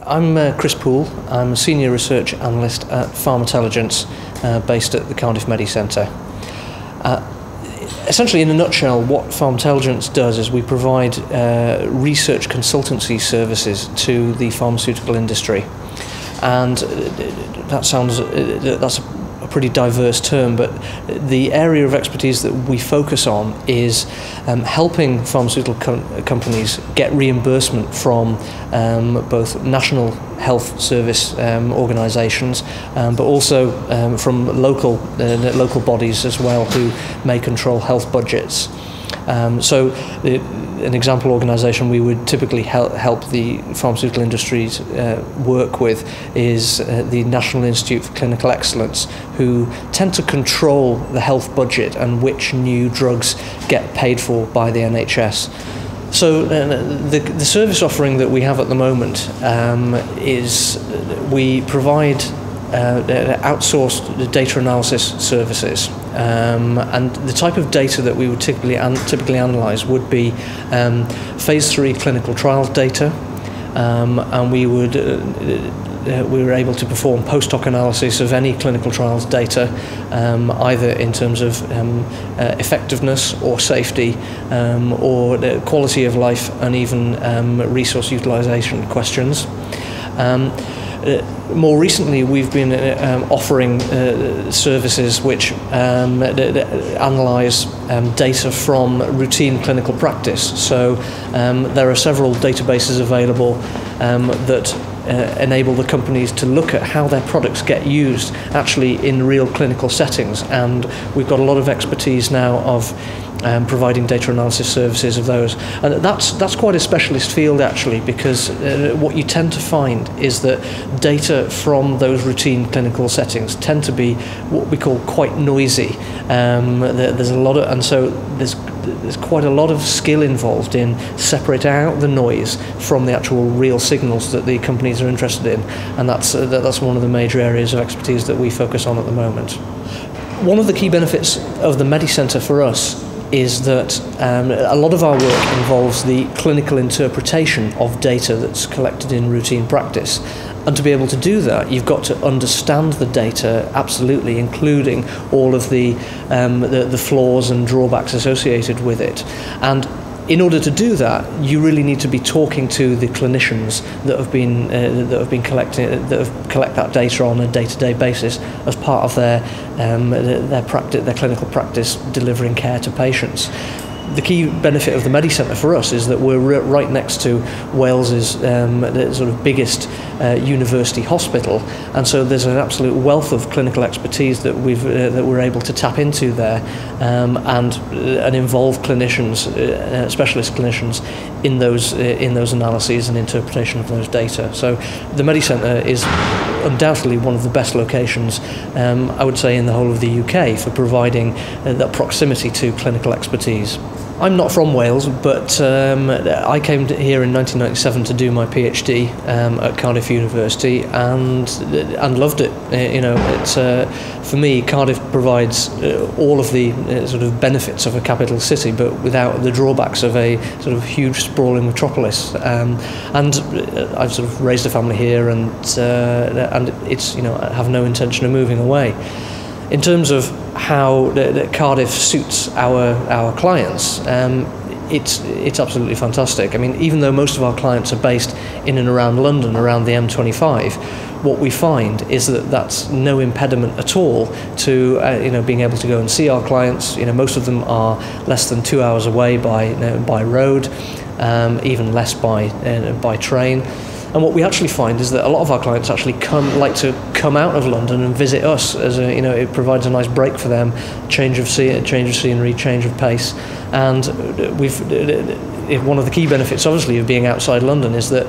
I'm Chris Poole. I'm a Senior Research Analyst at Pharmatelligence, based at the Cardiff Medicentre. Essentially, in a nutshell, what Pharmatelligence does is we provide research consultancy services to the pharmaceutical industry. And that's a pretty diverse term, but the area of expertise that we focus on is helping pharmaceutical companies get reimbursement from both national health service organisations, but also from local bodies as well, who may control health budgets. So an example organisation we would typically help the pharmaceutical industries work with is the National Institute for Clinical Excellence, who tend to control the health budget and which new drugs get paid for by the NHS. So the service offering that we have at the moment is we provide outsourced data analysis services, and the type of data that we would typically analyse would be phase 3 clinical trial data, and we were able to perform post-hoc analysis of any clinical trials data, either in terms of effectiveness or safety, or the quality of life, and even resource utilisation questions. More recently, we've been offering services which analyse data from routine clinical practice. So there are several databases available that enable the companies to look at how their products get used actually in real clinical settings, and we've got a lot of expertise now of providing data analysis services of those, and that's quite a specialist field actually, because what you tend to find is that data from those routine clinical settings tend to be what we call quite noisy. There's a lot of, and so there's quite a lot of skill involved in separating out the noise from the actual real signals that the companies are interested in, and that's one of the major areas of expertise that we focus on at the moment. One of the key benefits of the Medicentre for us is that a lot of our work involves the clinical interpretation of data that's collected in routine practice. And to be able to do that, you've got to understand the data absolutely, including all of the flaws and drawbacks associated with it. And in order to do that, you really need to be talking to the clinicians that have been collect that data on a day-to-day basis as part of their clinical practice, delivering care to patients. The key benefit of the Medicentre for us is that we're right next to Wales's sort of biggest university hospital, and so there's an absolute wealth of clinical expertise that we're able to tap into there, and involve clinicians, specialist clinicians, in those analyses and interpretation of those data. So the Medicentre is undoubtedly one of the best locations, I would say, in the whole of the UK for providing that proximity to clinical expertise. I'm not from Wales, but I came here in 1997 to do my PhD at Cardiff University, and loved it. It's for me, Cardiff provides all of the sort of benefits of a capital city, but without the drawbacks of a sort of huge sprawling metropolis. And I've sort of raised a family here, and it's I have no intention of moving away. In terms of how Cardiff suits our clients, it's absolutely fantastic. I mean, even though most of our clients are based in and around London, around the M25, what we find is that that's no impediment at all to being able to go and see our clients. Most of them are less than 2 hours away by road, even less by train. And what we actually find is that a lot of our clients actually like to come out of London and visit us, as it provides a nice break for them, change of scenery, change of pace. And one of the key benefits, obviously, of being outside London is that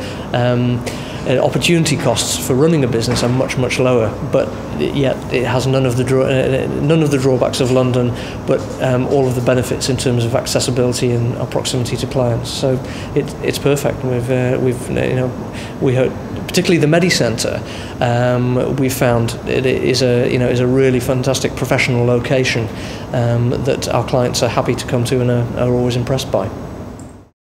opportunity costs for running a business are much, much lower, but yet it has none of the drawbacks of London, but all of the benefits in terms of accessibility and proximity to clients. So it's perfect. We heard, particularly the Medicentre, we found it is a really fantastic professional location that our clients are happy to come to and are always impressed by.